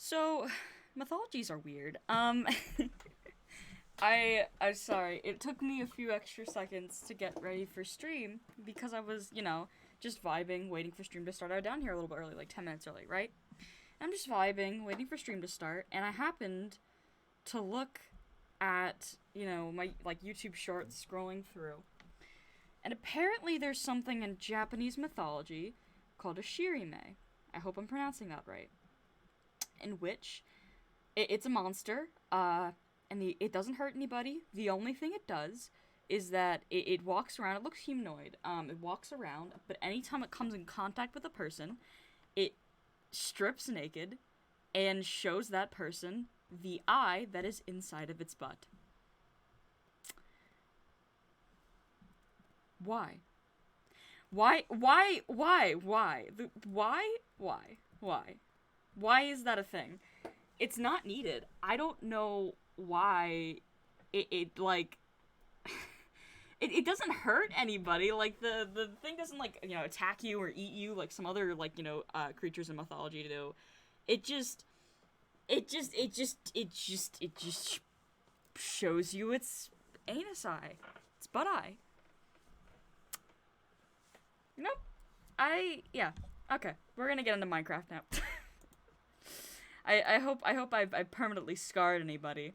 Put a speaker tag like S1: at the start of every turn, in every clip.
S1: So, mythologies are weird. I'm sorry. It took me a few extra seconds to get ready for stream because I was, just vibing, waiting for stream to start. I was down here a little bit early, like 10 minutes early, right? I'm just vibing, waiting for stream to start, and I happened to look at, my, like, YouTube shorts scrolling through. And apparently there's something in Japanese mythology called a shirime. I hope I'm pronouncing that right. In which it's a monster, and it doesn't hurt anybody. The only thing it does is that it walks around. It looks humanoid. It walks around, but anytime it comes in contact with a person, it strips naked and shows that person the eye that is inside of its butt. Why? Why? Why is that a thing? It's not needed. I don't know why it like it doesn't hurt anybody. Like the thing doesn't like, attack you or eat you like some other like, creatures in mythology do. It just shows you its anus eye. Its butt eye. Nope. Yeah. Okay. We're gonna get into Minecraft now. I hope I've permanently scarred anybody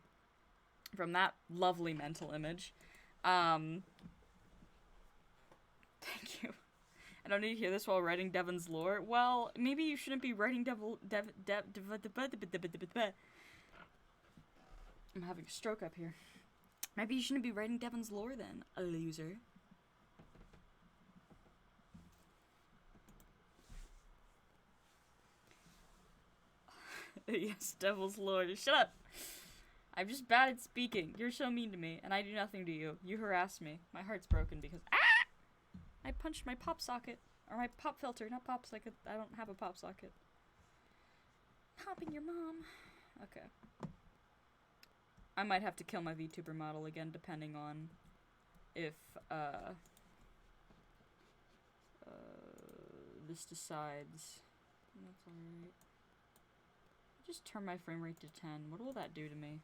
S1: from that lovely mental image. Thank you. I don't need to hear this while writing Devon's lore. Well, maybe you shouldn't be writing I'm having a stroke up here. Maybe you shouldn't be writing Devon's lore then, a loser. Yes, Devil's Lord. Shut up! I'm just bad at speaking. You're so mean to me, and I do nothing to you. You harass me. My heart's broken because— I punched my pop socket. Or my pop filter, not pop socket. I don't have a pop socket. Popping your mom. Okay. I might have to kill my VTuber model again, depending on if, this decides. That's alright. Just turn my frame rate to 10. What will that do to me?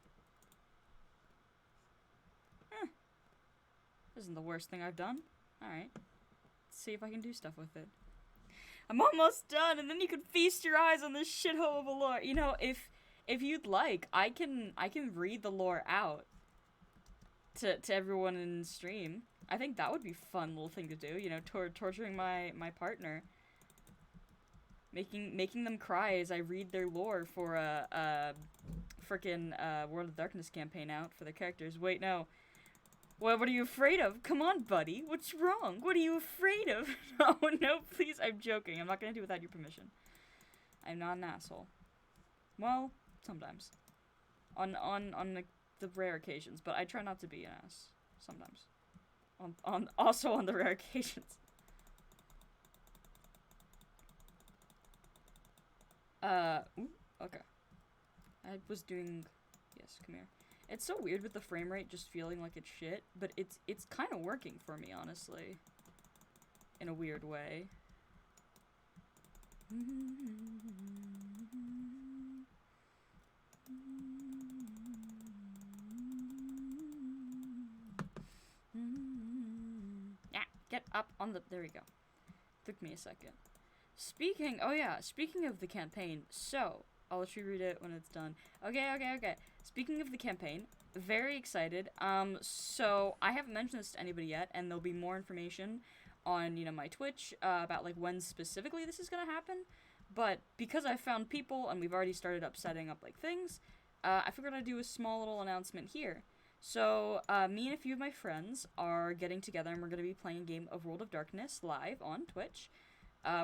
S1: Isn't the worst thing I've done. Alright. Let's see if I can do stuff with it. I'm almost done, and then you can feast your eyes on this shithole of a lore. If you'd like, I can read the lore out to everyone in stream. I think that would be a fun little thing to do, torturing my partner. Making them cry as I read their lore for a frickin' World of Darkness campaign out for their characters. Wait, no. What are you afraid of? Come on, buddy. What's wrong? What are you afraid of? No, please, I'm joking. I'm not gonna do it without your permission. I'm not an asshole. Well, sometimes. On the rare occasions, but I try not to be an ass. Sometimes. Also on the rare occasions. Ooh, okay. I was doing— yes, come here. It's so weird with the frame rate just feeling like it's shit, but it's kind of working for me, honestly. In a weird way. Yeah, get up on the— there we go. Took me a second. Speaking of the campaign, so, I'll let you read it when it's done. Okay. Speaking of the campaign, very excited. So, I haven't mentioned this to anybody yet, and there'll be more information on, my Twitch, about, like, when specifically this is gonna happen. But, because I found people, and we've already started setting up, like, things, I figured I'd do a small little announcement here. So, me and a few of my friends are getting together, and we're gonna be playing a game of World of Darkness live on Twitch.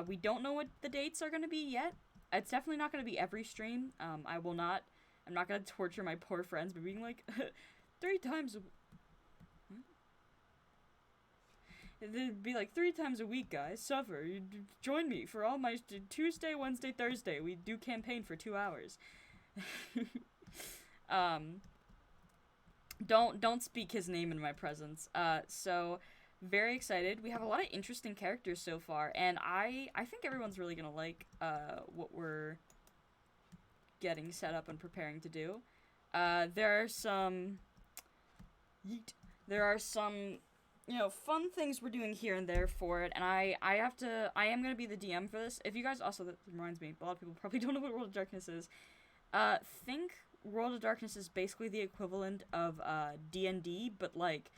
S1: We don't know what the dates are going to be yet. It's definitely not going to be every stream. I'm not going to torture my poor friends by being like, 3 times a— it'd be like 3 times a week, guys. Suffer. You join me for all my Tuesday, Wednesday, Thursday. We do campaign for 2 hours. Don't speak his name in my presence. So very excited. We have a lot of interesting characters so far, and I think everyone's really gonna like what we're getting set up and preparing to do. There are some, fun things we're doing here and there for it, and I am gonna be the DM for this. If you guys also, that reminds me, a lot of people probably don't know what World of Darkness is. Think World of Darkness is basically the equivalent of D&D, but like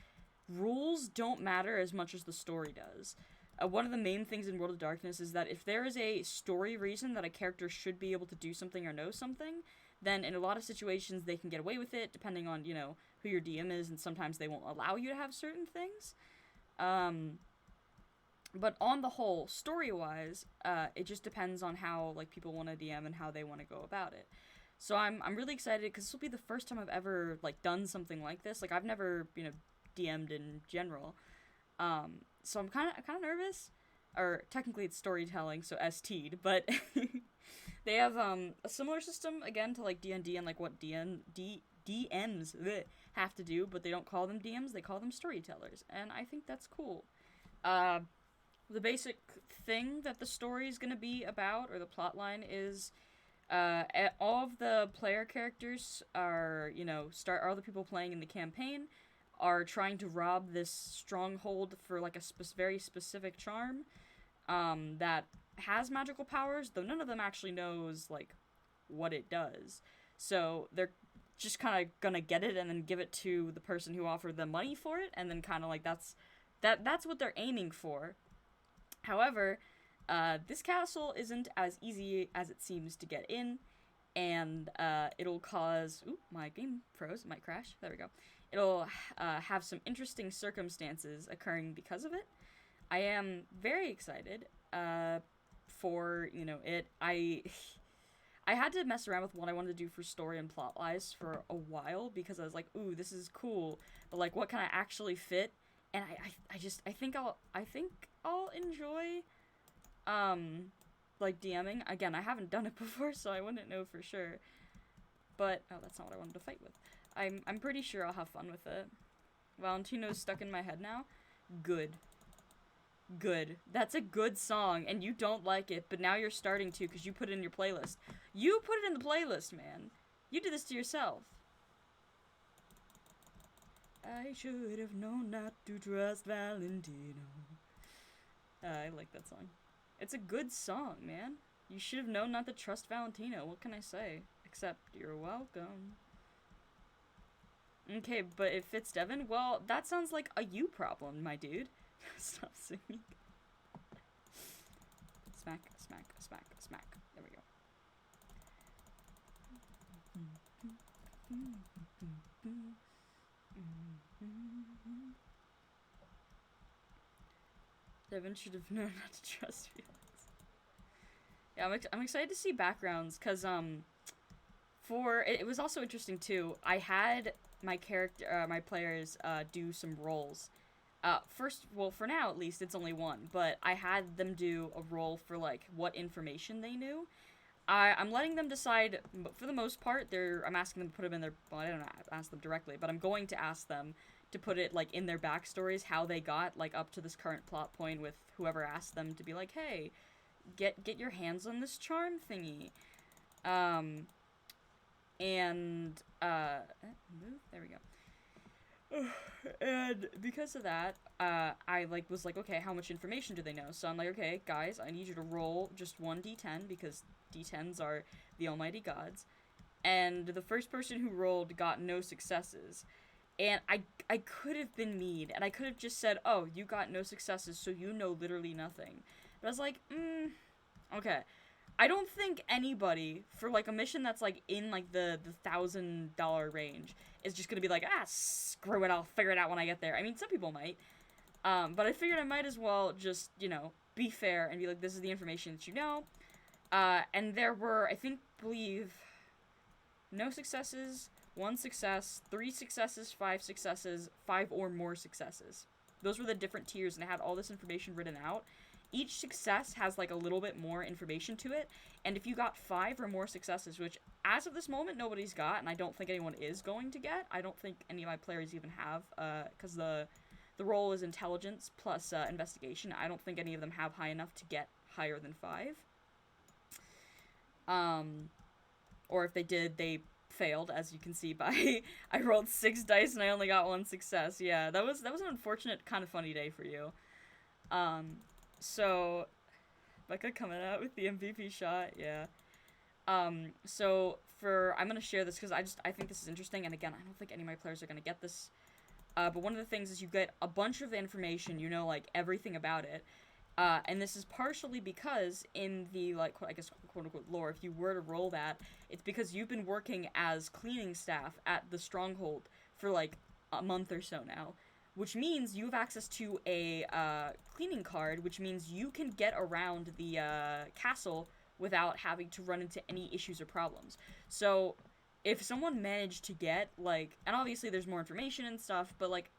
S1: rules don't matter as much as the story does. One of the main things in World of Darkness is that if there is a story reason that a character should be able to do something or know something, then in a lot of situations they can get away with it, depending on, who your DM is, and sometimes they won't allow you to have certain things. But on the whole, story-wise, it just depends on how, like, people want to DM and how they want to go about it. So I'm really excited, because this will be the first time I've ever, like, done something like this. Like, I've never, DM'd in general. So I'm kind of nervous, or technically it's storytelling, so ST'd, but they have a similar system again to like D&D and like what DMs have to do, but they don't call them DMs, they call them storytellers, and I think that's cool. The basic thing that the story is going to be about, or the plot line, is all of the player characters are, all the people playing in the campaign are trying to rob this stronghold for, like, a very specific charm, that has magical powers, though none of them actually knows, like, what it does. So they're just kind of gonna get it and then give it to the person who offered them money for it, and then kind of, like, that's what they're aiming for. However, this castle isn't as easy as it seems to get in, and it'll cause... Ooh, my game froze. It might crash. There we go. It'll have some interesting circumstances occurring because of it. I am very excited for, it. I had to mess around with what I wanted to do for story and plot-wise for a while, because I was like, ooh, this is cool, but, like, what can I actually fit? And I think I'll enjoy, like, DMing. Again, I haven't done it before, so I wouldn't know for sure. But, oh, that's not what I wanted to fight with. I'm pretty sure I'll have fun with it. Valentino's stuck in my head now. Good. Good. That's a good song, and you don't like it, but now you're starting to, because you put it in your playlist. You put it in the playlist, man. You did this to yourself. I should have known not to trust Valentino. I like that song. It's a good song, man. You should have known not to trust Valentino. What can I say? Except you're welcome. Okay, but it fits Devin? Well, that sounds like a you problem, my dude. Stop singing. Smack, smack, smack, smack. There we go. Devin should have known not to trust Felix. Yeah, I'm excited to see backgrounds, because, it was also interesting, too. I had my players, do some roles. For now, at least, it's only one, but I had them do a role for, like, what information they knew. I'm letting them decide, but for the most part, I'm asking them to put them in their, well, I don't ask them directly, but I'm going to ask them to put it, like, in their backstories, how they got, like, up to this current plot point with whoever asked them to be like, hey, get your hands on this charm thingy. Move? There we go. And because of that, I, like, was like, okay, how much information do they know? So I'm like, okay, guys, I need you to roll just one d10, because d10s are the almighty gods. And the first person who rolled got no successes. And I could have been mean, and I could have just said, oh, you got no successes, so you know literally nothing. But I was like, okay. I don't think anybody, for, like, a mission that's, like, in, like, the $1,000 range, is just gonna be like, screw it, I'll figure it out when I get there. I mean, some people might. But I figured I might as well just, be fair and be like, this is the information that you know. And there were, believe, no successes, 1 success, 3 successes, 5 successes, 5 or more successes. Those were the different tiers, and I had all this information written out. Each success has, like, a little bit more information to it, and if you got 5 or more successes, which, as of this moment, nobody's got, and I don't think anyone is going to get, I don't think any of my players even have, because the role is intelligence plus investigation. I don't think any of them have high enough to get higher than 5. or if they did, they failed, as you can see by I rolled 6 dice and I only got 1 success. Yeah, that was an unfortunate, kind of funny day for you. So Becca coming out with the MVP shot, yeah. So I'm gonna share this because I think this is interesting, and again, I don't think any of my players are gonna get this. But one of the things is you get a bunch of information, you know, like everything about it. And this is partially because in the, like, I guess, quote-unquote lore, if you were to roll that, it's because you've been working as cleaning staff at the Stronghold for, like, a month or so now. Which means you have access to a cleaning card, which means you can get around the castle without having to run into any issues or problems. So, if someone managed to get, like, and obviously there's more information and stuff, but, like,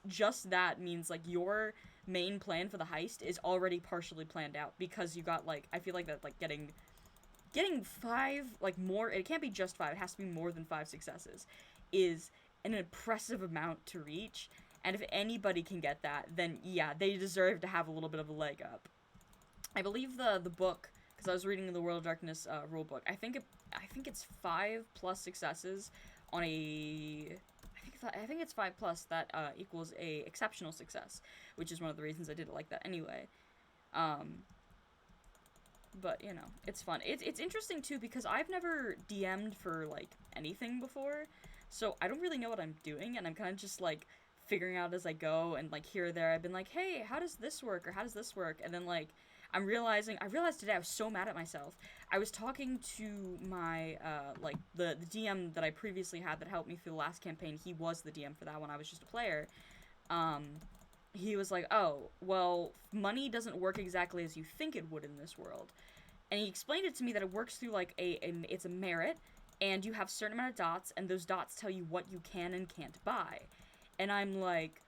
S1: just that means, like, your main plan for the heist is already partially planned out, because you got, like, I feel like that, like, getting 5, like, more, it can't be just 5, it has to be more than 5 successes, is an impressive amount to reach, and if anybody can get that, then, yeah, they deserve to have a little bit of a leg up. I believe the book, because I was reading the World of Darkness rulebook, I think it's 5 plus successes on a... I think it's 5 plus that equals a exceptional success, which is one of the reasons I did it like that anyway. But, you know, it's fun. It's interesting, too, because I've never DM'd for, like, anything before, so I don't really know what I'm doing, and I'm kind of just, like, figuring out as I go, and, like, here or there, I've been like, hey, how does this work, or how does this work, and then, like, I realized today I was so mad at myself. I was talking to my, like, the DM that I previously had that helped me through the last campaign. He was the DM for that one. I was just a player. He was like, oh, well, money doesn't work exactly as you think it would in this world. And he explained it to me that it works through, like, it's a merit, and you have a certain amount of dots, and those dots tell you what you can and can't buy. And I'm like,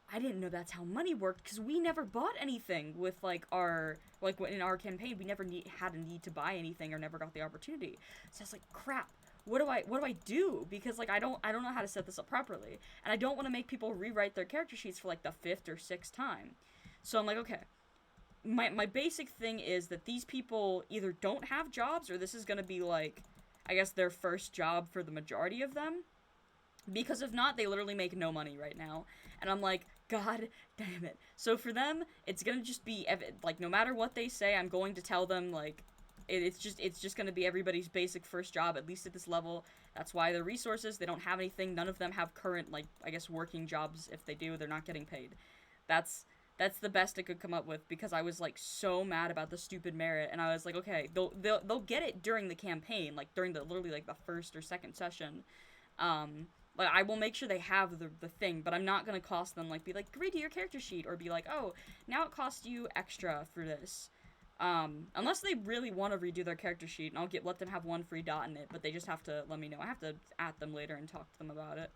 S1: I didn't know that's how money worked, because we never bought anything with, like, in our campaign, we never had a need to buy anything or never got the opportunity. So I was like, crap, what do I do? Because, like, I don't know how to set this up properly. And I don't want to make people rewrite their character sheets for, like, the 5th or 6th time. So I'm like, okay, my basic thing is that these people either don't have jobs, or this is gonna be, like, I guess their first job for the majority of them. Because if not, they literally make no money right now. And I'm like, God damn it. So for them, it's gonna just be, like, no matter what they say, I'm going to tell them, like, it's just gonna be everybody's basic first job, at least at this level. That's why the resources, they don't have anything. None of them have current, like, I guess, working jobs. If they do, they're not getting paid. That's the best I could come up with, because I was, like, so mad about the stupid merit, and I was like, okay, they'll get it during the campaign, like, during literally, like, the 1st or 2nd session. Like, I will make sure they have the thing, but I'm not gonna cost them, like, be like, redo your character sheet, or be like, oh, now it costs you extra for this. Unless they really want to redo their character sheet, and I'll let them have 1 free dot in it, but they just have to let me know. I have to at them later and talk to them about it.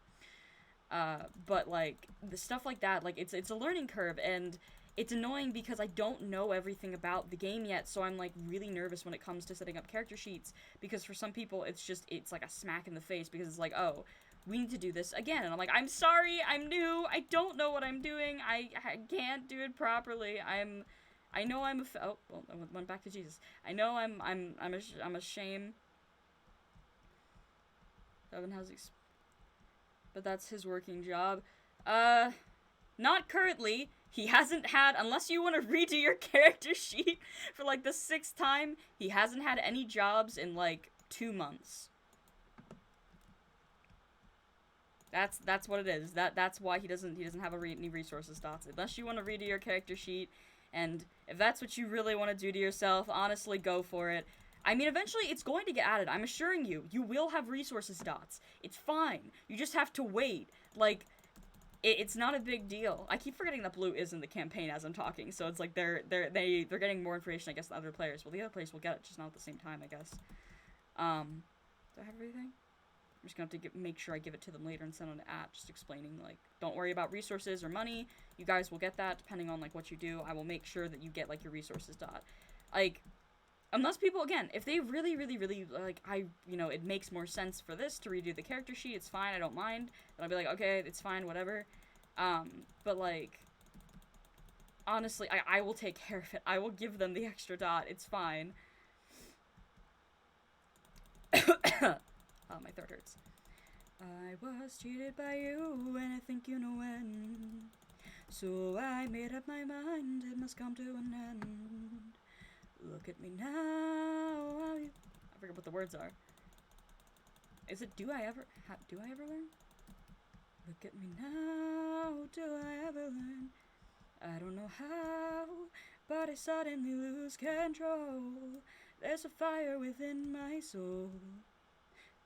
S1: But, like, the stuff like that, like, it's a learning curve, and it's annoying because I don't know everything about the game yet, so I'm, like, really nervous when it comes to setting up character sheets, because for some people, it's like a smack in the face, because it's like, oh, we need to do this again, and I'm like, I'm sorry, I'm new, I don't know what I'm doing, I can't do it properly, I know I'm oh, well, I went back to Jesus, I know I'm a shame, Evan has, but that's his working job, not currently, he hasn't had, unless you want to redo your character sheet for, like, the 6th time, he hasn't had any jobs in, like, 2 months. That's what it is. That's why he doesn't have any resources dots. Unless you want to redo your character sheet, and if that's what you really want to do to yourself, honestly, go for it. I mean, eventually it's going to get added. I'm assuring you. You will have resources dots. It's fine. You just have to wait. Like, it's not a big deal. I keep forgetting that Blue is in the campaign as I'm talking, so it's like they're getting more information, I guess, than other players. Well, the other players will get it, just not at the same time, I guess. Do I have everything? I'm just gonna have to make sure I give it to them later and send an at, just explaining, like, don't worry about resources or money. You guys will get that, depending on, like, what you do. I will make sure that you get, like, your resources dot. Like, unless people, again, if they really, like, it makes more sense for this to redo the character sheet, it's fine, I don't mind. Then I'll be like, okay, it's fine, whatever. But, like, honestly, I will take care of it. I will give them the extra dot, it's fine. Oh, my throat hurts. I was cheated by you, and I think you know when. So I made up my mind, it must come to an end. Look at me now. I forget what the words are. Is it do I ever learn? Look at me now, do I ever learn? I don't know how, but I suddenly lose control. There's a fire within my soul.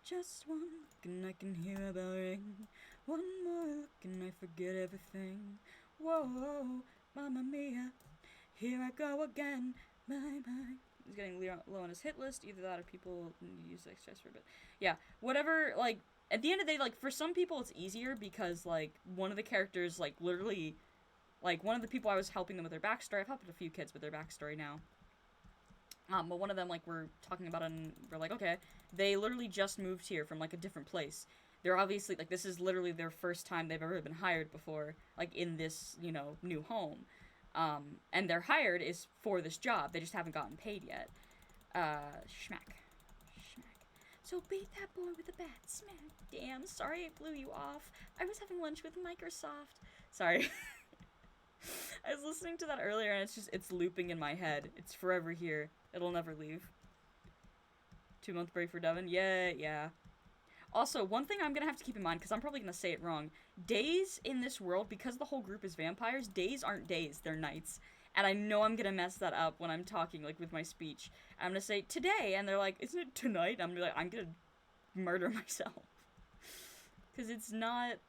S1: Just one look and I can hear a bell ring. One more look and I forget everything. Whoa, mamma mia, here I go again. My. He's getting low on his hit list. Either that or people use the exercise for a bit. Yeah, whatever, like, at the end of the day, like, for some people it's easier because, like, one of the characters, like, literally, like, one of the people I was helping them with their backstory, I've helped a few kids with their backstory now. But one of them, like, we're talking about it and we're like, okay, they literally just moved here from, like, a different place. They're obviously, like, this is literally their first time they've ever been hired before, like, in this, you know, new home. And their hired is for this job. They just haven't gotten paid yet. Schmack. So beat that boy with a bat. Smack. Damn, sorry I blew you off. I was having lunch with Microsoft. Sorry. I was listening to that earlier and it's looping in my head. It's forever here. It'll never leave. 2-month break for Devin? Yeah. Also, one thing I'm gonna have to keep in mind, because I'm probably gonna say it wrong, days in this world, because the whole group is vampires, days aren't days, they're nights. And I know I'm gonna mess that up when I'm talking, like, with my speech. I'm gonna say, today, and they're like, isn't it tonight? I'm gonna be like, I'm gonna murder myself. Because it's not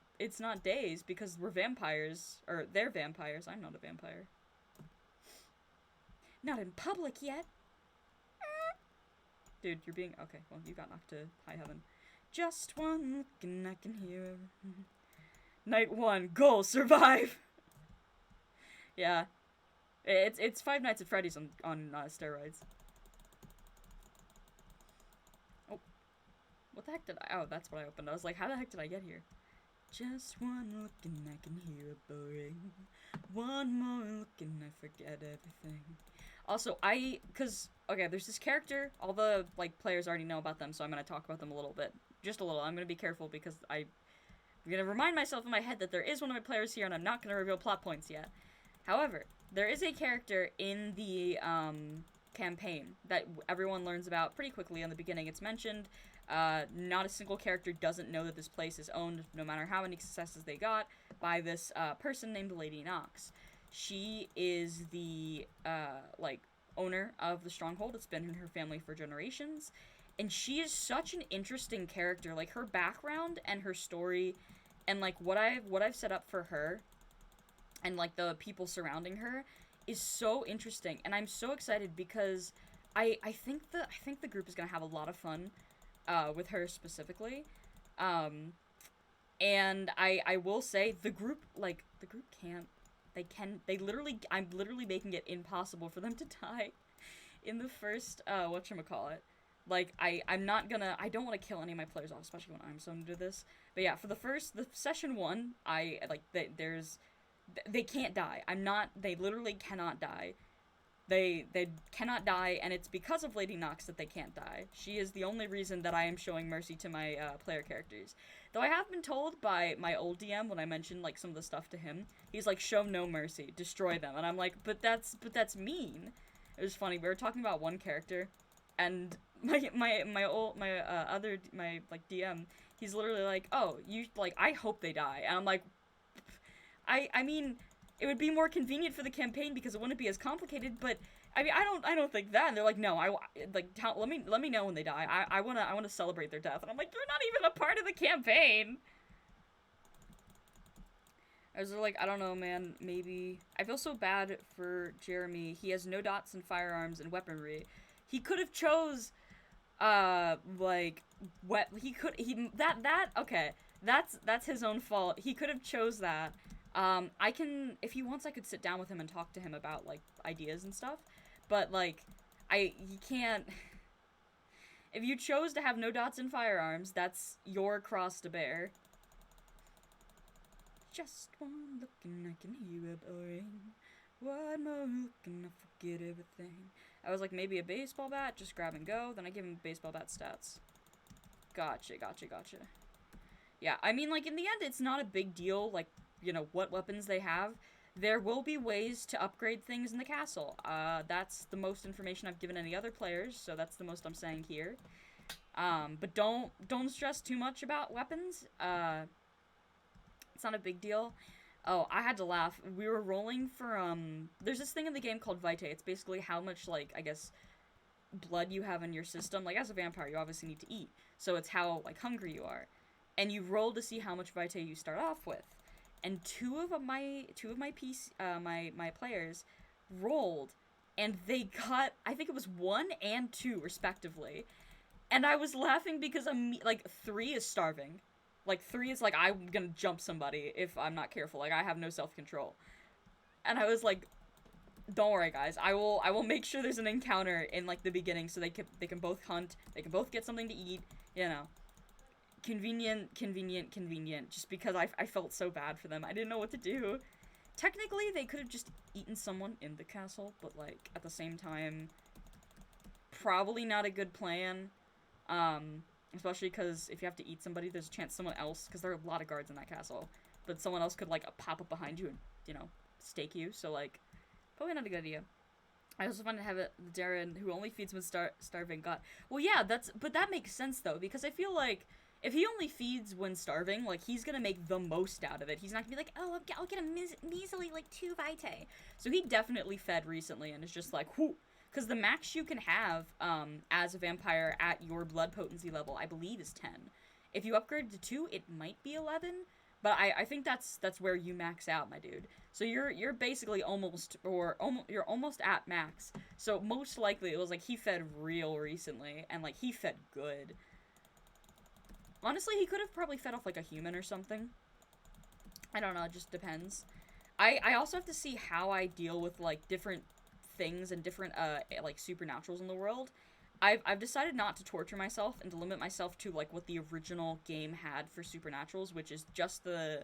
S1: days, because we're vampires, or they're vampires. I'm not a vampire. Not in public yet. Dude, you're being, okay, well, you got knocked to high heaven. Just one look and I can hear. Night 1, goal, survive! Yeah. It's Five Nights at Freddy's on steroids. Oh. What the heck did I, oh, that's what I opened. I was like, how the heck did I get here? Just one look and I can hear a bell ring. One more look and I forget everything. Also, okay, there's this character, all the, like, players already know about them, so I'm gonna talk about them a little bit. Just a little. I'm gonna be careful because I'm gonna remind myself in my head that there is one of my players here and I'm not gonna reveal plot points yet. However, there is a character in the, campaign that everyone learns about pretty quickly in the beginning. It's mentioned. Not a single character doesn't know that this place is owned, no matter how many successes they got, by this, person named Lady Nox. She is the, like, owner of the stronghold. It's been in her family for generations. And she is such an interesting character. Like, her background and her story and, like, what I've set up for her and, like, the people surrounding her is so interesting. And I'm so excited because I think the group is going to have a lot of fun with her specifically. And I will say the group can't. I'm literally making it impossible for them to die in the first, whatchamacallit. Like, I don't want to kill any of my players off, especially when I'm so new to this. But yeah, for the session 1, they can't die. They literally cannot die. They cannot die, and it's because of Lady Nox that they can't die. She is the only reason that I am showing mercy to my, player characters. Though I have been told by my old DM, when I mentioned, like, some of the stuff to him, he's like, show no mercy, destroy them. And I'm like, but that's mean. It was funny, we were talking about one character, and my DM, he's literally like, oh, I hope they die. And I'm like, I mean, it would be more convenient for the campaign because it wouldn't be as complicated, but I mean, I don't think that. And they're like, no, let me know when they die. I wanna celebrate their death. And I'm like, you're not even a part of the campaign. I was like, I don't know, man, maybe. I feel so bad for Jeremy. He has no dots in firearms and weaponry. He could have chose, okay, that's his own fault. He could have chose that. If he wants, I could sit down with him and talk to him about, like, ideas and stuff. But, like, he can't. If you chose to have no dots in firearms, that's your cross to bear. Just one look and I can hear a bell ring. One more look and I forget everything. I was like, maybe a baseball bat, just grab and go. Then I give him baseball bat stats. Gotcha, gotcha, gotcha. Yeah, I mean, like, in the end, it's not a big deal, like, you know, what weapons they have. There will be ways to upgrade things in the castle. That's the most information I've given any other players, so that's the most I'm saying here. But don't stress too much about weapons. It's not a big deal. Oh, I had to laugh. We were rolling for, there's this thing in the game called Vitae. It's basically how much, like, I guess, blood you have in your system. Like, as a vampire, you obviously need to eat. So it's how, like, hungry you are. And you roll to see how much Vitae you start off with. And two of my players rolled, and they got, I think it was 1 and 2 respectively. And I was laughing because like 3 is starving. Like 3 is like, I'm gonna jump somebody if I'm not careful. Like, I have no self-control. And I was like, don't worry guys, I will make sure there's an encounter in like the beginning so they can both hunt, they can both get something to eat, you know. Convenient, just because I felt so bad for them. I didn't know what to do. Technically, they could have just eaten someone in the castle, but, like, at the same time, probably not a good plan. Especially because if you have to eat somebody, there's a chance someone else, because there are a lot of guards in that castle, but someone else could, like, pop up behind you and, you know, stake you, so, like, probably not a good idea. I also find to have it, Darren, who only feeds when starving, got... Well, yeah, but that makes sense, though, because I feel like if he only feeds when starving, like, he's gonna make the most out of it. He's not gonna be like, oh, I'll get a measly, like, 2 vitae. So he definitely fed recently and is just like, whoo. Because the max you can have, as a vampire at your blood potency level, I believe is 10. If you upgrade to 2, it might be 11. But I think that's where you max out, my dude. So you're basically you're almost at max. So most likely it was like he fed real recently, and like he fed good. Honestly, he could have probably fed off, like, a human or something. I don't know, it just depends. I also have to see how I deal with, like, different things and different, like, supernaturals in the world. I've decided not to torture myself and to limit myself to, like, what the original game had for supernaturals, which is just the...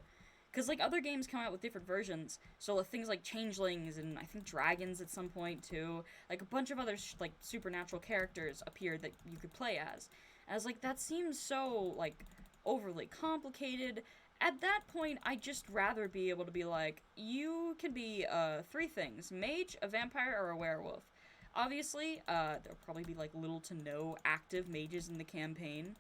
S1: Because, like, other games come out with different versions, so things like changelings and, I think, dragons at some point, too. Like, a bunch of other, like, supernatural characters appeared that you could play as. I was like, that seems so, like, overly complicated. At that point, I'd just rather be able to be like, you can be, 3 things. Mage, a vampire, or a werewolf. Obviously, there'll probably be, like, little to no active mages in the campaign.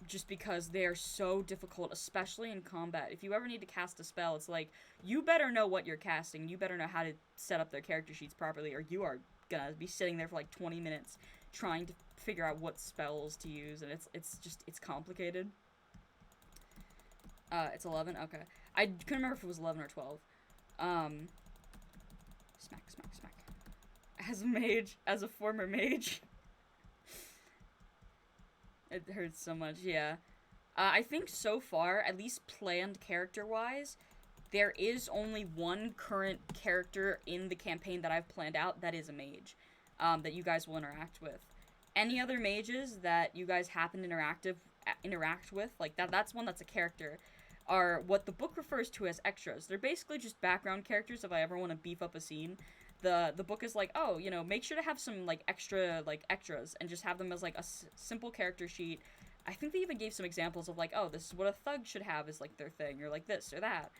S1: Just because they're so difficult, especially in combat. If you ever need to cast a spell, it's like, you better know what you're casting. You better know how to set up their character sheets properly, or you are gonna be sitting there for, like, 20 minutes trying to figure out what spells to use, and it's complicated. It's 11? Okay. I couldn't remember if it was 11 or 12. Smack. As a mage, as a former mage. It hurts so much, yeah. I think so far, at least planned character-wise, there is only one current character in the campaign that I've planned out that is a mage, that you guys will interact with. Any other mages that you guys happen to interact with, like, that's one that's a character, are what the book refers to as extras. They're basically just background characters if I ever want to beef up a scene. The book is like, oh, you know, make sure to have some, like, extras, and just have them as, like, a simple character sheet. I think they even gave some examples of, like, oh, this is what a thug should have as, like, their thing, or, like, this or that.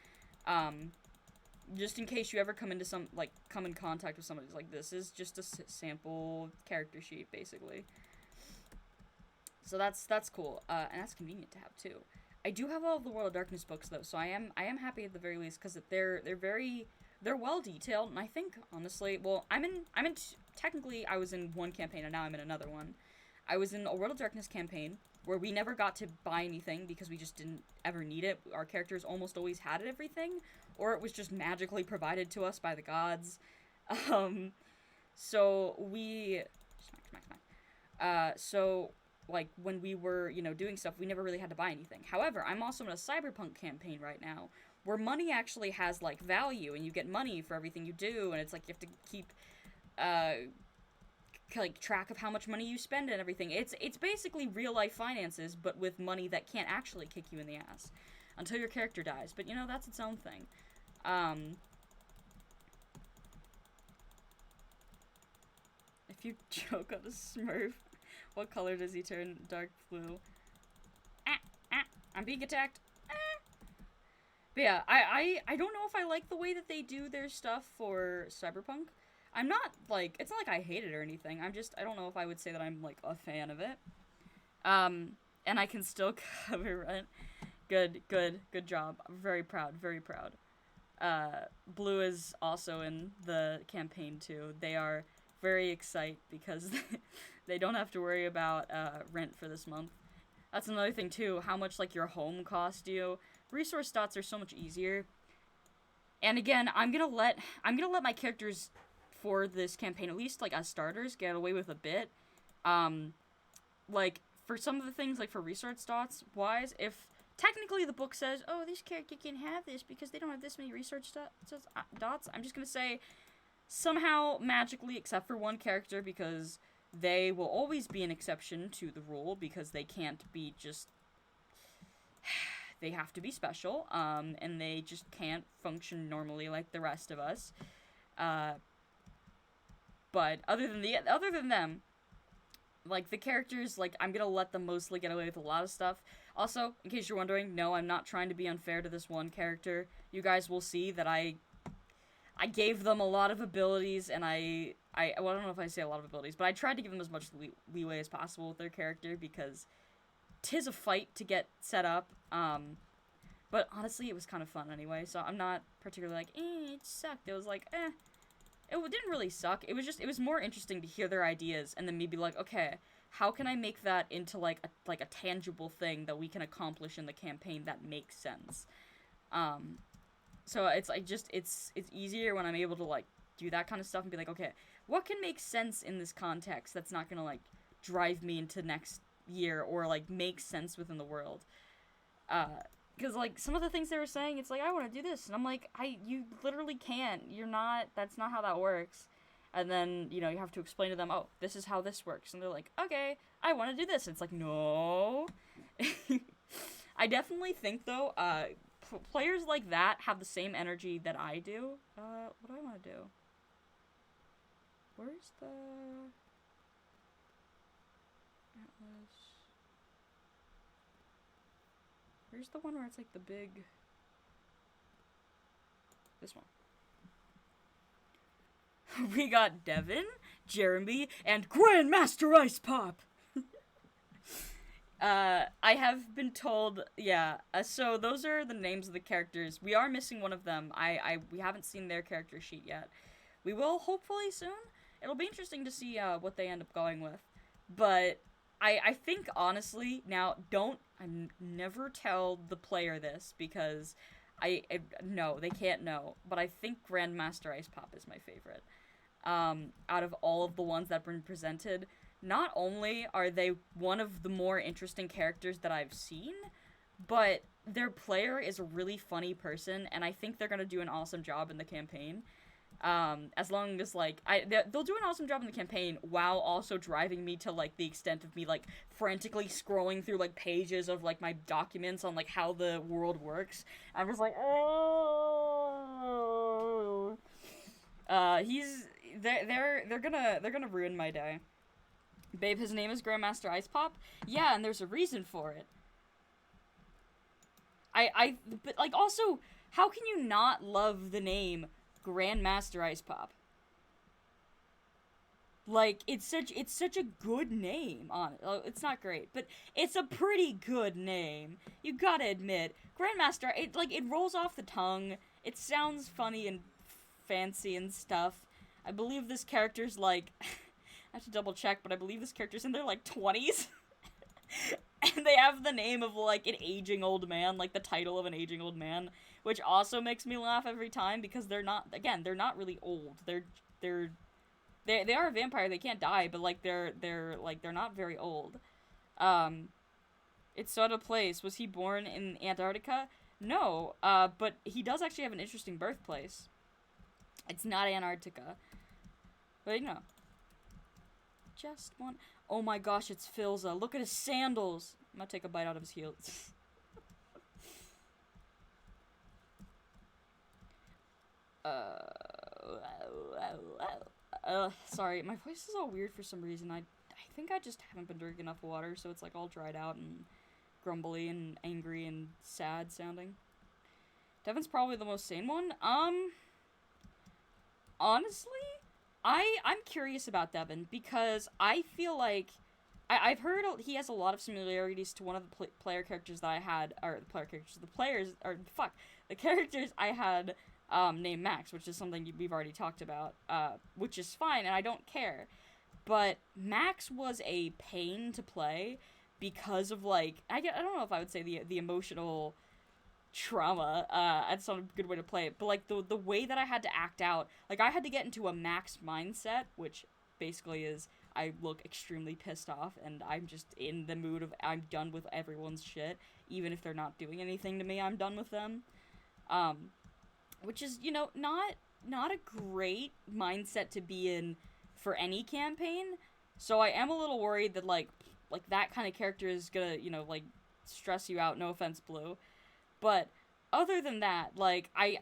S1: Just in case you ever come in contact with somebody who's like, this is just a sample character sheet, basically. So that's cool, and that's convenient to have, too. I do have all of the World of Darkness books, though, so I am happy at the very least, because they're well detailed, and I think, honestly, well, technically, I was in one campaign, and now I'm in another one. I was in a World of Darkness campaign, where we never got to buy anything, because we just didn't ever need it. Our characters almost always had everything, or it was just magically provided to us by the gods. So we... So, like, when we were, you know, doing stuff, we never really had to buy anything. However, I'm also in a cyberpunk campaign right now, where money actually has, like, value, and you get money for everything you do, and it's like you have to keep, like, track of how much money you spend and everything. It's basically real-life finances, but with money that can't actually kick you in the ass until your character dies. But, you know, that's its own thing. If you choke on a Smurf, What color does he turn? Dark blue. I'm being attacked. But yeah, I don't know if I like the way that they do their stuff for Cyberpunk. I'm not, like, it's not like I hate it or anything. I don't know if I would say that I'm, like, a fan of it. And I can still cover it. Good job. I'm very proud, very proud. Blue is also in the campaign, too. They are very excited because they don't have to worry about, rent for this month. That's another thing, too. How much, like, your home cost you. Resource dots are so much easier. And again, I'm gonna let my characters for this campaign, at least, like, as starters, get away with a bit. Like, for some of the things, like, for resource dots wise, if technically the book says, oh, this character can have this because they don't have this many research dots, I'm just gonna say, somehow, magically, except for one character, because they will always be an exception to the rule, because they can't be just... they have to be special, and they just can't function normally like the rest of us. But other than them, like, the characters, like, I'm gonna let them mostly get away with a lot of stuff. Also, in case you're wondering, no, I'm not trying to be unfair to this one character. You guys will see that I gave them a lot of abilities, and well, I don't know if I say a lot of abilities, but I tried to give them as much leeway as possible with their character, because 'tis a fight to get set up, but honestly, it was kind of fun anyway, so I'm not particularly like, it sucked. It was like, it didn't really suck. It was more interesting to hear their ideas, and then me be like, okay, how can I make that into, like, a tangible thing that we can accomplish in the campaign that makes sense? So it's, like, it's easier when I'm able to, like, do that kind of stuff and be like, okay, what can make sense in this context that's not gonna, like, drive me into next year, or, like, make sense within the world? Because, like, some of the things they were saying, it's like, I want to do this, and I'm like, you literally can't, that's not how that works. And then, you have to explain to them, oh, this is how this works, and they're like, okay, I want to do this, and it's like, no. I definitely think, though, players like that have the same energy that I do. What do I want to do? Where's the... Atlas... Where's the one where it's, like, the big... This one. We got Devin, Jeremy, and Grandmaster Ice Pop! I have been told, yeah, so those are the names of the characters. We are missing one of them. We haven't seen their character sheet yet. We will, hopefully, soon. It'll be interesting to see, what they end up going with. But... I think, honestly, now, never tell the player this, because no, they can't know, but I think Grandmaster Ice Pop is my favorite. Out of all of the ones that have been presented, not only are they one of the more interesting characters that I've seen, but their player is a really funny person, and I think they're gonna do an awesome job in the campaign. As long as, like, they'll do an awesome job in the campaign while also driving me to, like, the extent of me, like, frantically scrolling through, like, pages of, like, my documents on, like, how the world works. I'm just like, oh. They're gonna ruin my day. Babe, his name is Grandmaster Ice Pop? Yeah, and there's a reason for it. But, like, also, how can you not love the name Grandmaster Ice Pop? Like, it's such a good name. It's not great, but it's a pretty good name. You gotta admit, Grandmaster. It rolls off the tongue. It sounds funny and fancy and stuff. I believe this character's like, I have to double check, but I believe this character's in their like 20s, and they have the name of like an aging old man, like the title of an aging old man. Which also makes me laugh every time, because they're not really old. They are a vampire, they can't die, but like they're not very old. It's so out of place. Was he born in Antarctica? No, but he does actually have an interesting birthplace. It's not Antarctica. But just one. Oh my gosh, it's Filza. Look at his sandals. I'm gonna take a bite out of his heels. Sorry, my voice is all weird for some reason. I think I just haven't been drinking enough water, so it's like all dried out and grumbly and angry and sad sounding. Devin's probably the most sane one. Honestly, I'm curious about Devin because I feel like I've heard he has a lot of similarities to one of the player characters that I had, or the characters I had named Max, which is something we've already talked about, which is fine, and I don't care. But Max was a pain to play because of, like, I don't know if I would say the emotional trauma, that's not a good way to play it, but, like, the way that I had to act out, like, I had to get into a Max mindset, which basically is, I look extremely pissed off, and I'm just in the mood of, I'm done with everyone's shit, even if they're not doing anything to me, I'm done with them, which is, you know, not a great mindset to be in for any campaign, so I am a little worried that, like, that kind of character is gonna, you know, like, stress you out, no offense, Blue. But other than that, like, I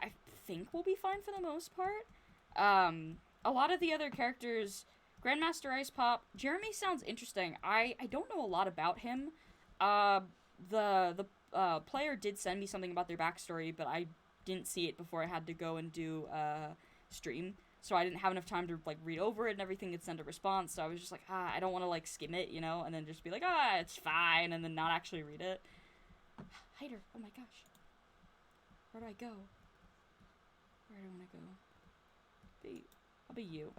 S1: think we'll be fine for the most part. A lot of the other characters, Grandmaster Ice Pop, Jeremy sounds interesting. I don't know a lot about him. The player did send me something about their backstory, but I didn't see it before I had to go and do stream. So I didn't have enough time to, like, read over it and everything and send a response. So I was just like, I don't want to, like, skim it, you know, and then just be like, it's fine, and then not actually read it. Hider, oh my gosh. Where do I go? Where do I want to go? I'll be you.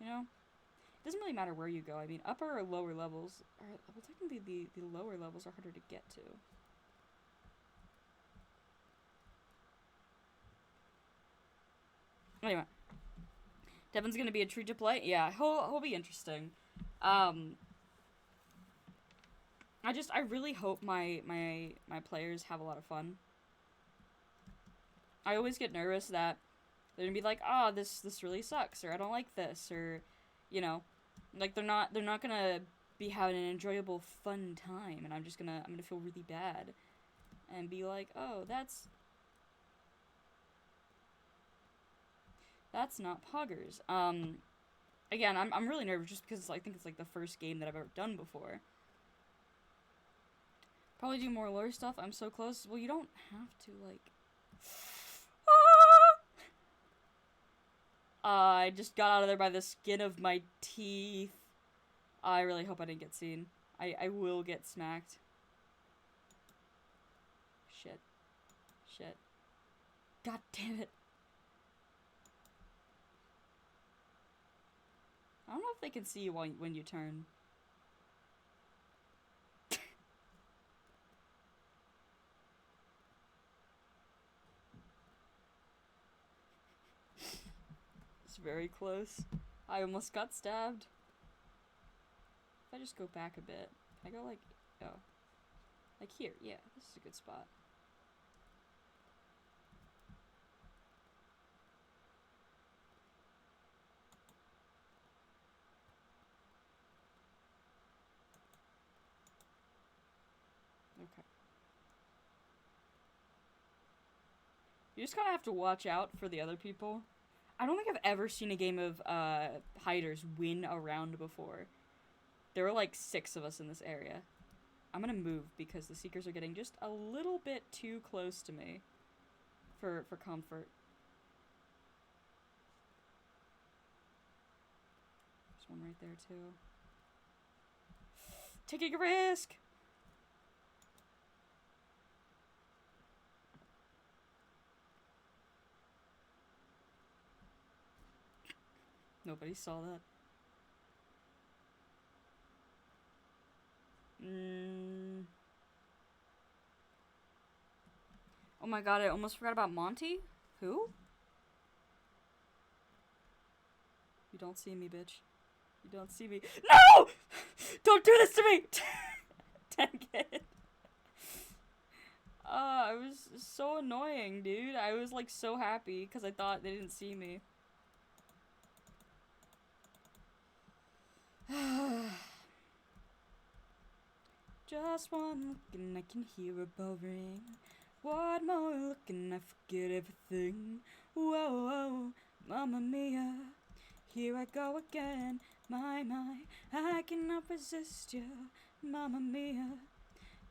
S1: You know? It doesn't really matter where you go. I mean, upper or lower levels are, well, technically the lower levels are harder to get to. Anyway. Devin's gonna be a treat to play? Yeah, he'll be interesting. I really hope my players have a lot of fun. I always get nervous that they're gonna be like, oh, this really sucks, or I don't like this, or, you know, like, they're not gonna be having an enjoyable, fun time, and I'm gonna feel really bad, and be like, oh, that's not Poggers. Again, I'm really nervous just because I think it's, like, the first game that I've ever done before. Probably do more lore stuff. I'm so close. Well, you don't have to, like... I just got out of there by the skin of my teeth. I really hope I didn't get seen. I will get smacked. Shit. God damn it. I don't know if they can see you when you turn. It's very close. I almost got stabbed. If I just go back a bit, I go like, oh. Like here, yeah, this is a good spot. Okay. You just kind of have to watch out for the other people. I don't think I've ever seen a game of hiders win a round before. There were like 6 of us in this area. I'm gonna move because the Seekers are getting just a little bit too close to me for comfort. There's one right there too. Taking a risk! Nobody saw that. Oh my god, I almost forgot about Monty. Who? You don't see me, bitch. You don't see me. No! Don't do this to me! Dang it. It was so annoying, dude. I was like so happy because I thought they didn't see me. Just one look and I can hear a bell ring. One more look and I forget everything. Whoa, whoa, mamma mia. Here I go again, my, I cannot resist you, Mamma Mia.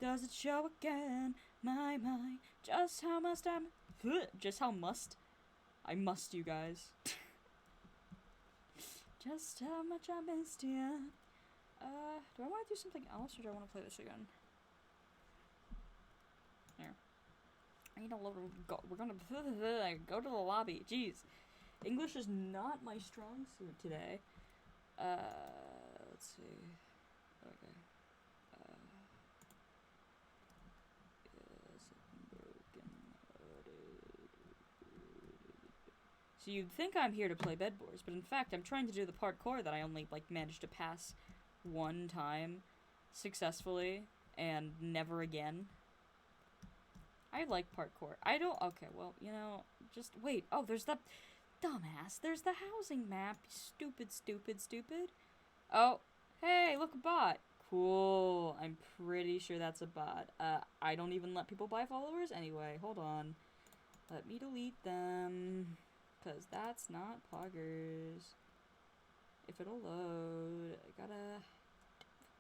S1: Does it show again, my, just how I must you guys. Just how much I missed you. Do I want to do something else, or do I want to play this again? Here. I need a little we're gonna go to the lobby. Jeez. English is not my strong suit today. Let's see. Okay. So you'd think I'm here to play Bed Wars, but in fact I'm trying to do the parkour that I only, like, managed to pass one time successfully and never again. I like parkour. I don't- okay, well, you know, just wait. Oh, there's the- dumbass. There's the housing map. Stupid, stupid, stupid. Oh, hey, look, a bot. Cool. I'm pretty sure that's a bot. I don't even let people buy followers anyway. Hold on. Let me delete them. Because that's not poggers. If it'll load. I gotta...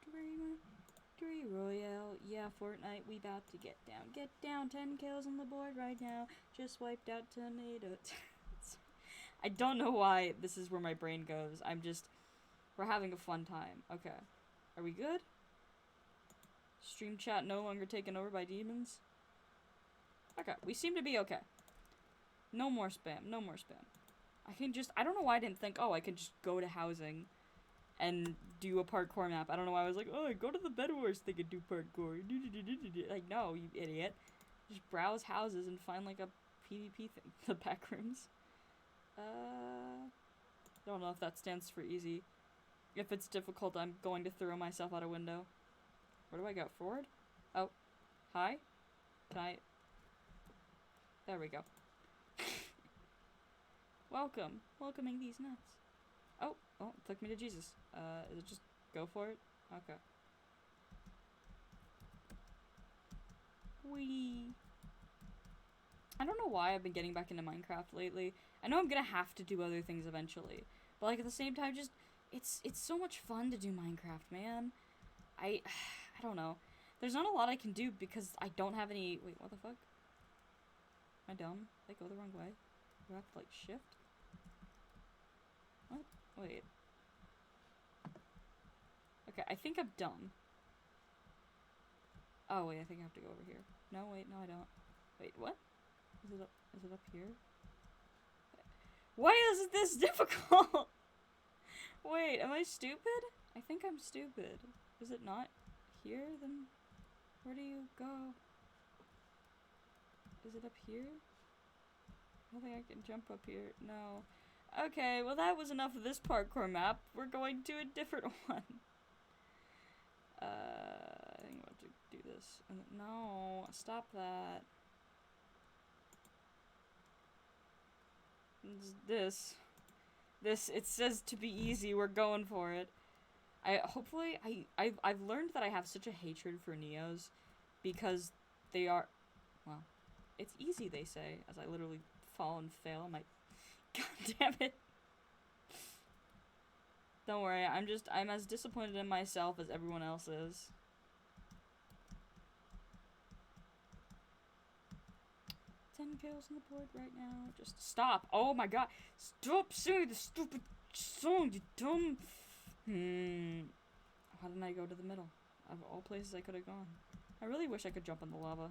S1: Victory Royale. Yeah, Fortnite, we about to get down. Get down. 10 kills on the board right now. Just wiped out tomato. I don't know why this is where my brain goes. We're having a fun time. Okay. Are we good? Stream chat no longer taken over by demons? Okay, we seem to be okay. No more spam, no more spam. I don't know why I didn't think, oh, I could just go to housing and do a parkour map. I don't know why I was like, oh, go to the Bed Wars thing and do parkour. Like, no, you idiot. Just browse houses and find, like, a PvP thing. The back rooms. Don't know if that stands for easy. If it's difficult, I'm going to throw myself out a window. Where do I go? Forward? Oh. Hi? Can I... There we go. Welcome. Welcoming these nuts. Oh. Oh, it took me to Jesus. Is it just go for it? Okay. Whee! I don't know why I've been getting back into Minecraft lately. I know I'm gonna have to do other things eventually. But, like, at the same time, just... It's so much fun to do Minecraft, man. I don't know. There's not a lot I can do because I don't have any... Wait, what the fuck? Am I dumb? Did I go the wrong way? Do I have to, like, shift? What? Wait. Okay, I think I'm dumb. Oh, wait, I think I have to go over here. No, wait, no, I don't. Wait, what? Is it up here? Why is this difficult? Wait, am I stupid? I think I'm stupid. Is it not here? Then where do you go? Is it up here? I don't think I can jump up here. No. Okay, well that was enough of this parkour map. We're going to a different one. I think I'm about to do this. No, stop that. This, it says to be easy, we're going for it. I've learned that I have such a hatred for Neos because they are, well, it's easy, they say, as I literally fall and fail. I'm like, god damn it. Don't worry, I'm as disappointed in myself as everyone else is. Ten kills on the board right now. Just stop. Oh my god. Stop singing the stupid song, you dumb. How didn't I go to the middle? Of all places I could have gone. I really wish I could jump in the lava.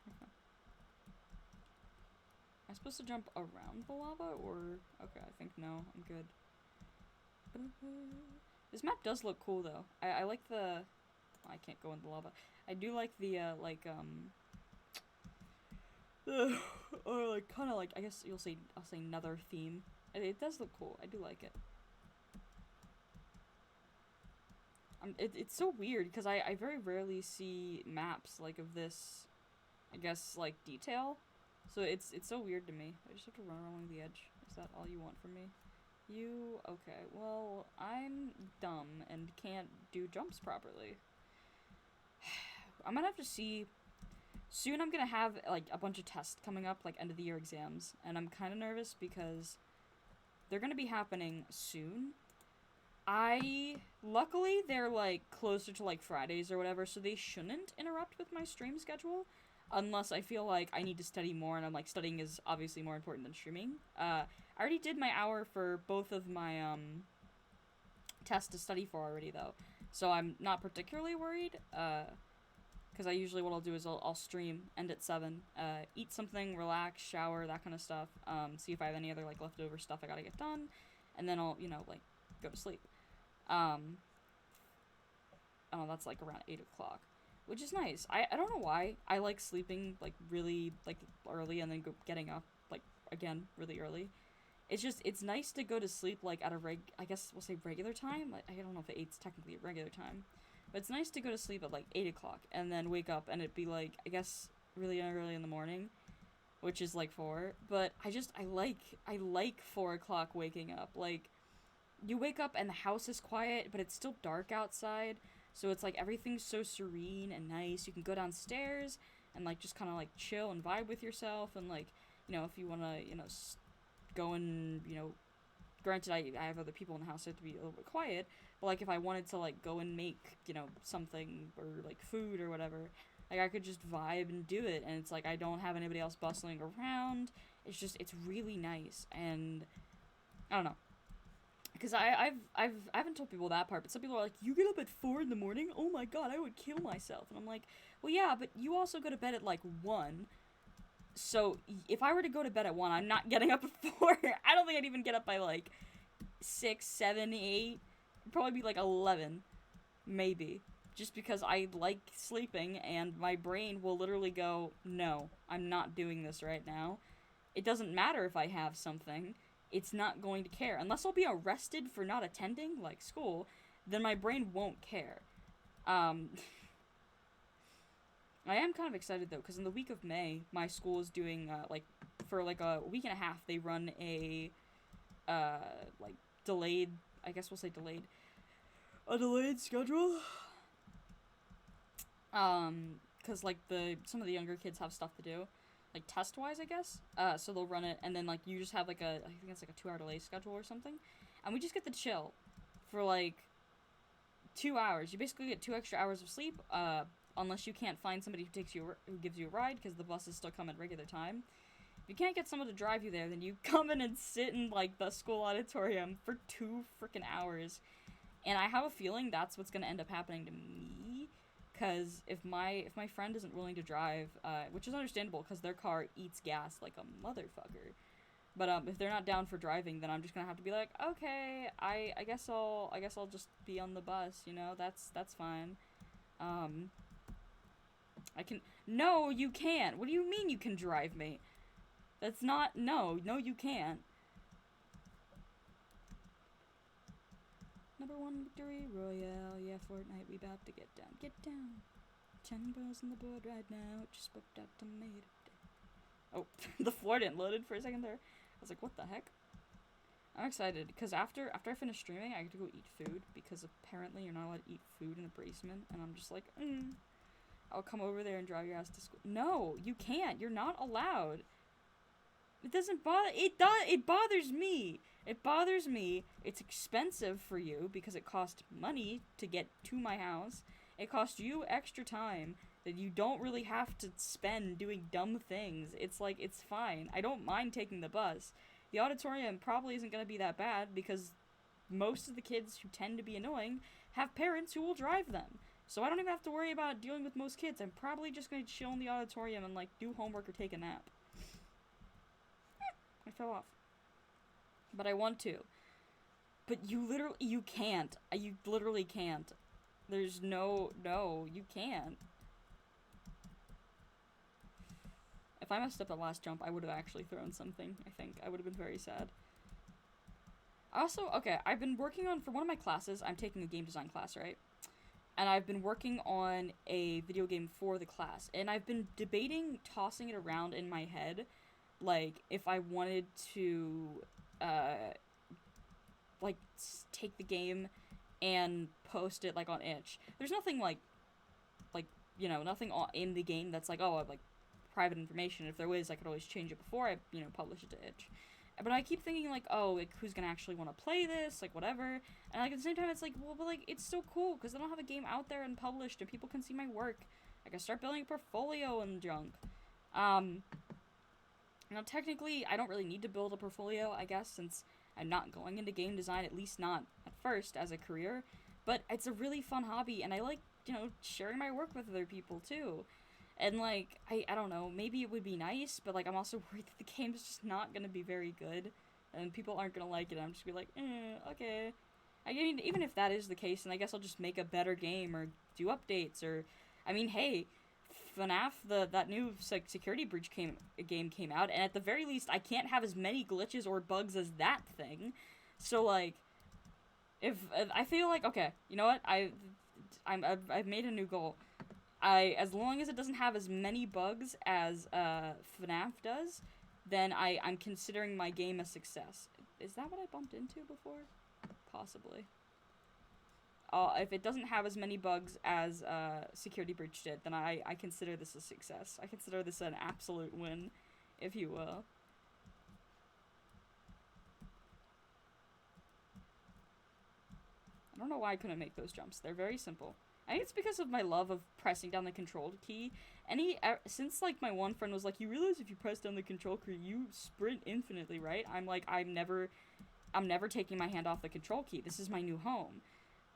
S1: Okay. Am I supposed to jump around the lava or... Okay, I think no. I'm good. This map does look cool though. I like the... I can't go in the lava. I do like the, or like, kind of like, I guess I'll say nether theme. It does look cool. I do like it. It's so weird, because I very rarely see maps, like, of this, I guess, like, detail. So it's so weird to me. I just have to run along the edge. Is that all you want from me? You, okay, well, I'm dumb and can't do jumps properly. I'm gonna have to see. soon I'm gonna have, like, a bunch of tests coming up, like, end of the year exams, and I'm kind of nervous because they're gonna be happening soon. Luckily, they're, like, closer to, like, Fridays or whatever, so they shouldn't interrupt with my stream schedule, unless I feel like I need to study more, and I'm like, studying is obviously more important than streaming. I already did my hour for both of my, tests to study for already, though, so I'm not particularly worried, because what I'll do is I'll stream, end at 7, eat something, relax, shower, that kind of stuff, see if I have any other, like, leftover stuff I gotta get done, and then I'll, like, go to sleep. That's, like, around 8 o'clock, which is nice. I don't know why I like sleeping, like, really, like, early and then getting up, like, again, really early. It's nice to go to sleep, like, at a I guess we'll say regular time. Like, I don't know if 8's technically a regular time. But it's nice to go to sleep at, like, 8 o'clock and then wake up and it'd be, like, I guess, really early in the morning, which is, like, 4. But I like 4 o'clock waking up. Like, you wake up and the house is quiet, but it's still dark outside. So it's, like, everything's so serene and nice. You can go downstairs and, like, just kind of, like, chill and vibe with yourself. And, like, if you want to, go and, granted, I have other people in the house, so I have to be a little bit quiet. But, like, if I wanted to, like, go and make, something or, like, food or whatever, like, I could just vibe and do it. And it's, like, I don't have anybody else bustling around. It's really nice. And I don't know. Because I haven't told people that part, but some people are like, you get up at 4 in the morning? Oh my god, I would kill myself. And I'm like, well, yeah, but you also go to bed at, like, 1. So, if I were to go to bed at 1, I'm not getting up at 4. I don't think I'd even get up by, like, 6, 7, 8. It'd probably be, like, 11. Maybe. Just because I like sleeping, and my brain will literally go, no, I'm not doing this right now. It doesn't matter if I have something. It's not going to care. Unless I'll be arrested for not attending, like, school, then my brain won't care. I am kind of excited, though, because in the week of May, my school is doing, for, like, a week and a half, they run a, like, delayed, I guess we'll say delayed, a delayed schedule. Because, like, some of the younger kids have stuff to do, like, test-wise, I guess, so they'll run it, and then, like, you just have, like, I think it's, like, a 2-hour delay schedule or something, and we just get to chill for, like, 2 hours. You basically get 2 extra hours of sleep, unless you can't find somebody who gives you a ride, because the buses still come at regular time. If you can't get someone to drive you there, then you come in and sit in, like, the school auditorium for 2 freaking hours. And I have a feeling that's what's gonna end up happening to me, because if my friend isn't willing to drive, which is understandable, because their car eats gas like a motherfucker. But if they're not down for driving, then I'm just gonna have to be like, okay, I guess I'll just be on the bus, that's fine. No, you can't. What do you mean you can drive me? That's not, no, you can't. Number 1 victory royale, yeah, Fortnite, we about to get down. 10 balls on the board right now, just whipped out tomato. Oh, the floor didn't loaded for a second there. I was like, what the heck? I'm excited, because after I finish streaming, I get to go eat food, because apparently you're not allowed to eat food in the basement, and I'm just like, I'll come over there and drive your ass to school. No, you can't. You're not allowed. It doesn't bother. It bothers me. It bothers me. It's expensive for you because it costs money to get to my house. It costs you extra time that you don't really have to spend doing dumb things. It's like, it's fine. I don't mind taking the bus. The auditorium probably isn't going to be that bad because most of the kids who tend to be annoying have parents who will drive them. So I don't even have to worry about dealing with most kids. I'm probably just going to chill in the auditorium and, like, do homework or take a nap. I fell off. But I want to. But you can't. You literally can't. There's no, you can't. If I messed up the last jump, I would have actually thrown something, I think. I would have been very sad. Also, okay, I've been working on, for one of my classes, I'm taking a game design class, right? And I've been working on a video game for the class. And I've been debating tossing it around in my head, like, if I wanted to, like, take the game and post it, like, on itch. There's nothing, like, you know, nothing in the game that's like, oh, I've like private information. If there was, I could always change it before I, you know, publish it to itch. But I keep thinking, like, oh, like, who's gonna actually want to play this? Like, whatever. And, like, at the same time, it's like, well, but, like, it's still cool, because I don't have a game out there and published, and people can see my work. I can start building a portfolio and junk. Now, technically, I don't really need to build a portfolio, I guess, since I'm not going into game design, at least not at first, as a career. But it's a really fun hobby, and I like, you know, sharing my work with other people, too. And, like, I don't know, maybe it would be nice, but, like, I'm also worried that the game's just not gonna be very good, and people aren't gonna like it, and I'm just gonna be like, okay. I mean, even if that is the case, then I guess I'll just make a better game, or do updates, or, I mean, hey, FNAF, that new security breach game came out, and at the very least, I can't have as many glitches or bugs as that thing, so, like, if I feel like, okay, you know what, I've made a new goal. As long as it doesn't have as many bugs as FNAF does, then I'm considering my game a success. Is that what I bumped into before? Possibly. If it doesn't have as many bugs as Security Breach did, then I consider this a success. I consider this an absolute win, if you will. I don't know why I couldn't make those jumps. They're very simple. I think it's because of my love of pressing down the control key. Since, like, my one friend was like, you realize if you press down the control key, you sprint infinitely, right? I'm like, I'm never taking my hand off the control key. This is my new home.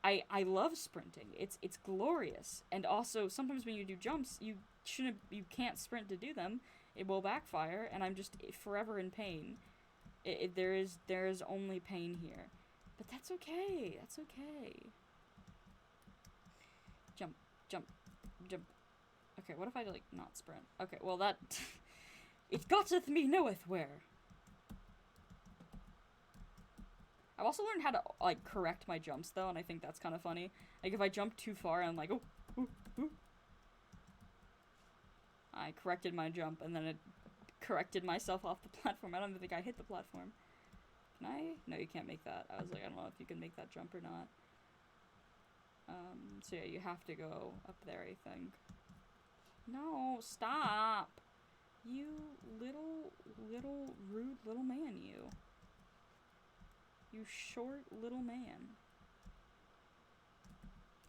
S1: I love sprinting. It's glorious. And also, sometimes when you do jumps, you can't sprint to do them. It will backfire, and I'm just forever in pain. There is only pain here. But that's okay. That's okay. Jump, jump, jump. Okay, what if I, like, not sprint? Okay, well, that... It gotteth me knoweth where. I've also learned how to, like, correct my jumps, though, and I think that's kind of funny. Like, if I jump too far, I'm like, ooh. I corrected my jump, and then it corrected myself off the platform. I don't even think I hit the platform. Can I? No, you can't make that. I was like, I don't know if you can make that jump or not. So yeah, you have to go up there, I think. No, stop! You little rude little man, you. You short little man.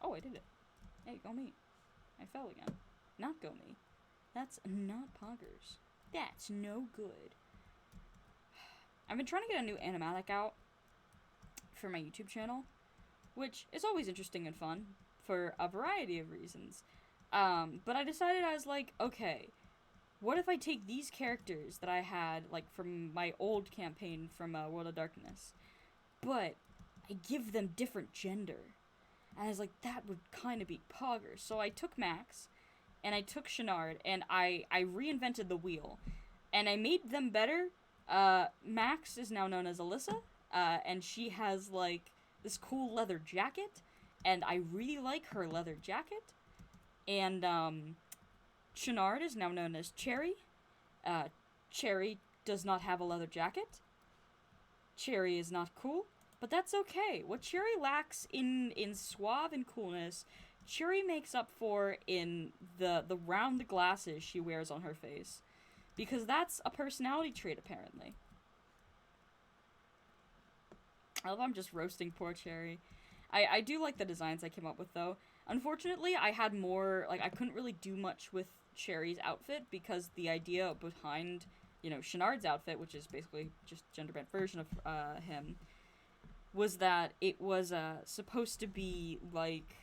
S1: Oh, I did it. Hey, go me. I fell again. Not go me. That's not poggers. That's no good. I've been trying to get a new animatic out for my YouTube channel, which is always interesting and fun for a variety of reasons. But I decided, I was like, okay, what if I take these characters that I had, like, from my old campaign from World of Darkness, but I give them different gender? And I was like, that would kind of be poggers. So I took Max, and I took Shenard, and I reinvented the wheel, and I made them better. Max is now known as Alyssa, and she has, like, this cool leather jacket, and I really like her leather jacket. And, Shenard is now known as Cherry. Cherry does not have a leather jacket. Cherry is not cool, but that's okay. What Cherry lacks in suave and coolness, Cherry makes up for in the round glasses she wears on her face. Because that's a personality trait, apparently. I love I'm just roasting poor Cherry. I do like the designs I came up with, though. Unfortunately, I had more, like, I couldn't really do much with Cherry's outfit, because the idea behind, you know, Shenard's outfit, which is basically just a gender-bent version of, him, was that it was, supposed to be, like,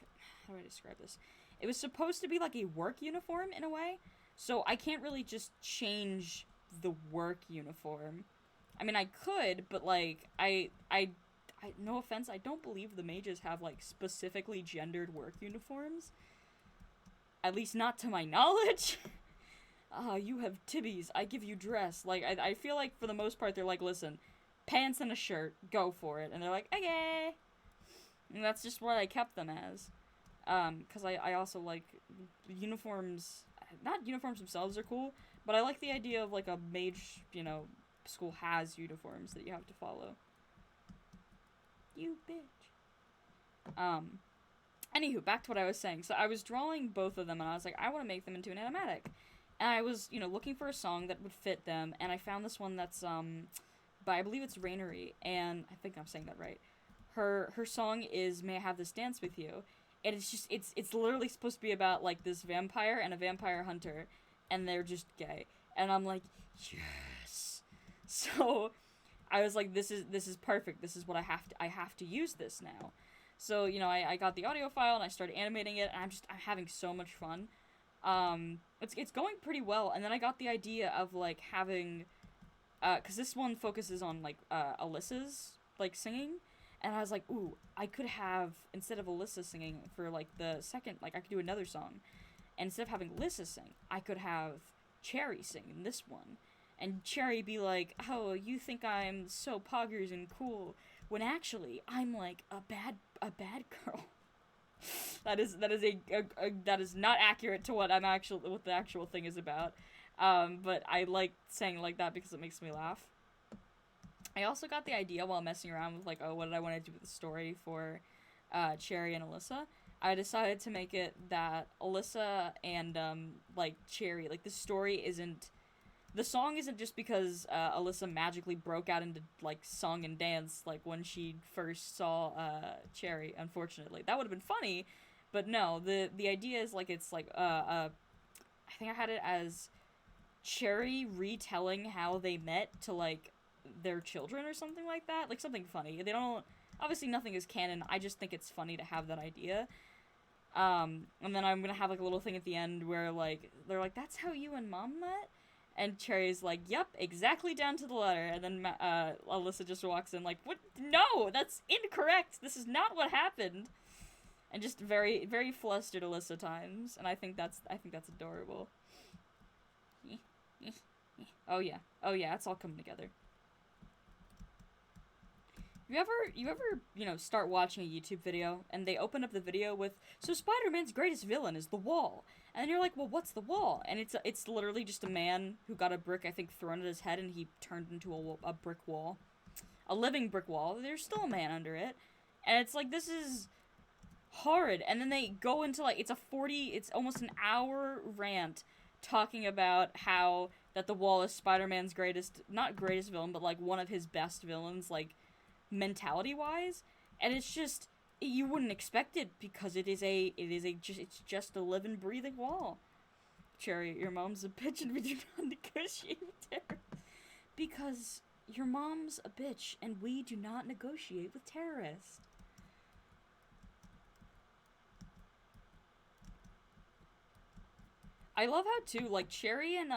S1: how do I describe this? It was supposed to be, like, a work uniform, in a way, so I can't really just change the work uniform. I mean, I could, but, like, no offense, I don't believe the mages have, like, specifically gendered work uniforms. At least not to my knowledge. You have tibbies, I give you dress. Like, I feel like, for the most part, they're like, listen, pants and a shirt, go for it. And they're like, okay. And that's just what I kept them as. Because I also like uniforms. Not uniforms themselves are cool, but I like the idea of, like, a mage, you know, school has uniforms that you have to follow. You bitch. Anywho, back to what I was saying. So I was drawing both of them, and I was like, I want to make them into an animatic. And I was, looking for a song that would fit them, and I found this one that's, by, I believe it's Rainery, and I think I'm saying that right. Her song is May I Have This Dance With You, and it's literally supposed to be about, like, this vampire and a vampire hunter, and they're just gay. And I'm like, yes! So, I was like, this is perfect, this is what I have to use this now. So, I got the audio file, and I started animating it, and I'm having so much fun. It's going pretty well, and then I got the idea of, like, having, cause this one focuses on, like, Alyssa's, like, singing, and I was like, ooh, I could have, instead of Alyssa singing for, like, the second, like, I could do another song, and instead of having Alyssa sing, I could have Cherry sing in this one, and Cherry be like, oh, you think I'm so poggers and cool, when actually, I'm, like, a bad girl. That is not accurate to what the actual thing is about. But I like saying it like that because it makes me laugh. I also got the idea while messing around with, like, oh, what did I want to do with the story for Cherry and Alyssa. I decided to make it that Alyssa and like Cherry, like, the song isn't just because Alyssa magically broke out into, like, song and dance, like, when she first saw Cherry, unfortunately. That would have been funny, but no, the idea is, like, it's, like, I think I had it as Cherry retelling how they met to, like, their children or something like that. Like, something funny. Obviously nothing is canon, I just think it's funny to have that idea. And then I'm gonna have, like, a little thing at the end where, like, they're like, that's how you and Mom met? And Cherry's like, yep, exactly down to the letter. And then Alyssa just walks in like, what? No, that's incorrect. This is not what happened. And just very, very flustered Alyssa times. And I think that's adorable. Oh yeah, it's all coming together. You ever, start watching a YouTube video and they open up the video with, so Spider-Man's greatest villain is the wall. And you're like, well, what's the wall? And it's literally just a man who got a brick, I think, thrown at his head and he turned into a brick wall. A living brick wall. There's still a man under it. And it's like, this is horrid. And then they go into, like, it's almost an hour rant talking about how that the wall is Spider-Man's not greatest villain, but, like, one of his best villains, like, mentality-wise. And it's just, you wouldn't expect it because it's just a living, breathing wall. Cherry, your mom's a bitch and we do not negotiate with terrorists. Because your mom's a bitch and we do not negotiate with terrorists. I love how, too, like, Cherry and,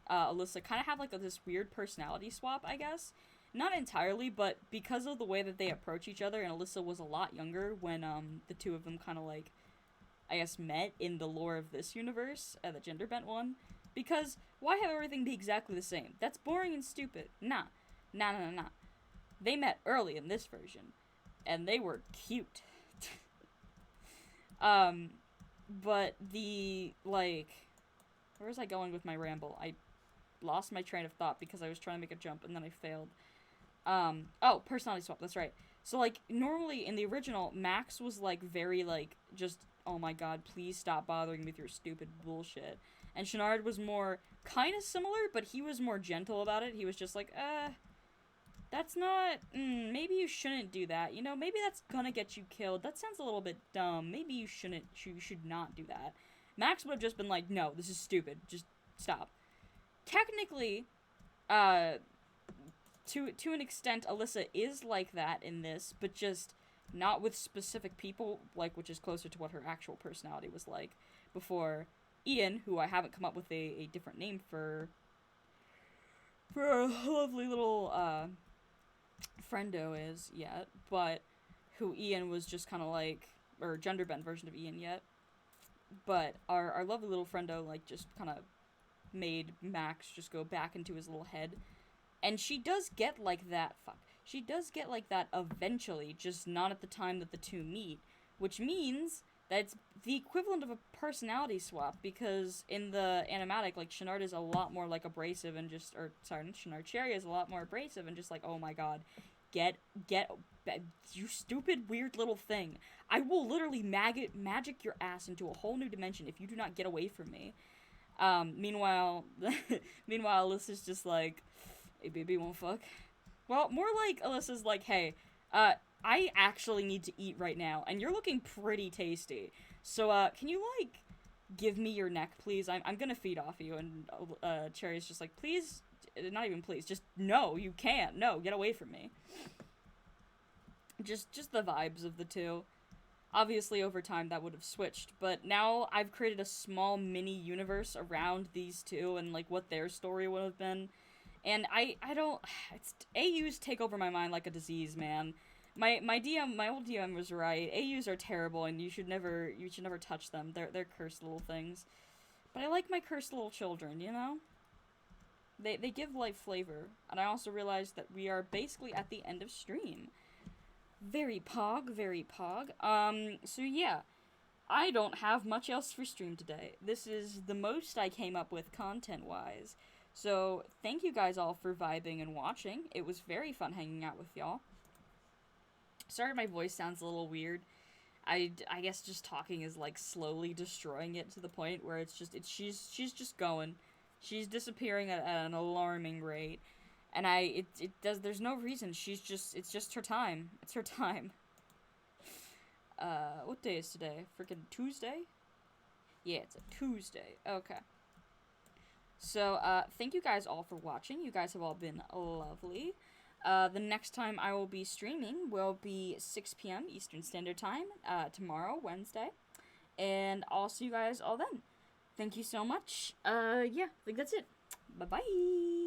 S1: Alyssa kind of have, like, this weird personality swap, I guess. Not entirely, but because of the way that they approach each other, and Alyssa was a lot younger when, the two of them kind of, like, I guess, met in the lore of this universe, the gender-bent one. Because, why have everything be exactly the same? That's boring and stupid. Nah. They met early in this version, and they were cute. But the, like, where was I going with my ramble? I lost my train of thought because I was trying to make a jump, and then I failed. Oh, personality swap, that's right. So, like, normally in the original, Max was, like, very, like, just, oh my god, please stop bothering me with your stupid bullshit. And Shenard was more, kind of similar, but he was more gentle about it. He was just like, that's not, maybe you shouldn't do that. You know, maybe that's gonna get you killed. That sounds a little bit dumb. Maybe you should not do that. Max would have just been like, no, this is stupid. Just stop. Technically, to an extent, Alyssa is like that in this, but just not with specific people, like, which is closer to what her actual personality was like before Ian, who I haven't come up with a different name for a lovely little, friendo is yet, but who Ian was just kind of like, or gender-bent version of Ian yet, but our lovely little friendo, like, just kind of made Max just go back into his little head. And she does get like that, she does get like that eventually, just not at the time that the two meet, which means that it's the equivalent of a personality swap, because in the animatic, like, Shenard is a lot more, like, abrasive and just, or, sorry, not Shenard, Cherry is a lot more abrasive and just like, oh my god, get, you stupid, weird little thing. I will literally magic your ass into a whole new dimension if you do not get away from me. Meanwhile, Alyssa's just like, hey, baby, won't fuck? Well, more like Alyssa's like, hey, I actually need to eat right now, and you're looking pretty tasty. So, can you, like, give me your neck, please? I'm gonna feed off you. And, Cherry's just like, please? Not even please, just, no, you can't. No, get away from me. Just the vibes of the two. Obviously, over time, that would have switched, but now I've created a small mini universe around these two and, like, what their story would have been. And I don't, AUs take over my mind like a disease, man. My old DM was right. AUs are terrible, and you should never touch them. They're cursed little things. But I like my cursed little children, you know? They give life flavor. And I also realized that we are basically at the end of stream. Very pog. So yeah. I don't have much else for stream today. This is the most I came up with content-wise. So, thank you guys all for vibing and watching. It was very fun hanging out with y'all. Sorry my voice sounds a little weird. I guess just talking is, like, slowly destroying it to the point where she's just going. She's disappearing at an alarming rate. And there's no reason. It's just her time. It's her time. What day is today? Freaking Tuesday? Yeah, it's a Tuesday. Okay. So, thank you guys all for watching. You guys have all been lovely. The next time I will be streaming will be 6 p.m. Eastern Standard Time, tomorrow, Wednesday. And I'll see you guys all then. Thank you so much. Yeah, I think that's it. Bye-bye.